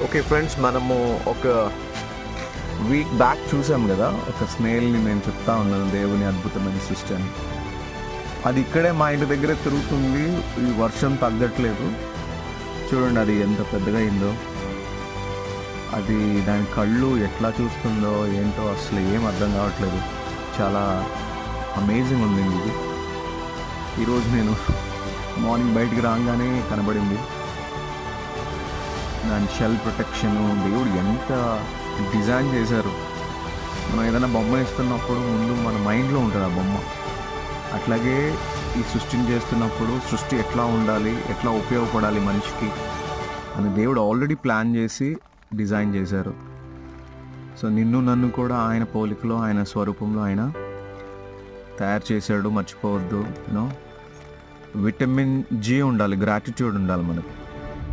Okay friends, మనము ఒక week back చూసాం కదా, ఒక స్నేల్ని. నేను చెప్తా ఉన్నాను దేవుని అద్భుతమైన సృష్టి అని. అది ఇక్కడే మా ఇంటి దగ్గరే తిరుగుతుంది. ఈ వర్షం తగ్గట్లేదు. చూడండి అది ఎంత పెద్దగా అయిందో. అది దాని కళ్ళు ఎట్లా చూస్తుందో ఏంటో అసలు ఏం అర్థం కావట్లేదు. చాలా అమేజింగ్ ఉంది ఇది. ఈరోజు నేను మార్నింగ్ బయటికి రాగానే కనబడింది. దాని షెల్ ప్రొటెక్షను దేవుడు ఎంత డిజైన్ చేశారు. మనం ఏదైనా బొమ్మ వేస్తున్నప్పుడు ముందు మన మైండ్లో ఉంటుంది ఆ బొమ్మ. అట్లాగే ఈ సృష్టిని చేస్తున్నప్పుడు సృష్టి ఎట్లా ఉండాలి, ఎట్లా ఉపయోగపడాలి మనిషికి అని దేవుడు ఆల్రెడీ ప్లాన్ చేసి డిజైన్ చేశారు. సో నిన్ను నన్ను కూడా ఆయన పోలికలో, ఆయన స్వరూపంలో ఆయన తయారు చేశాడు. మర్చిపోవద్దు. విటమిన్ జి ఉండాలి, గ్రాటిట్యూడ్ ఉండాలి మనకు.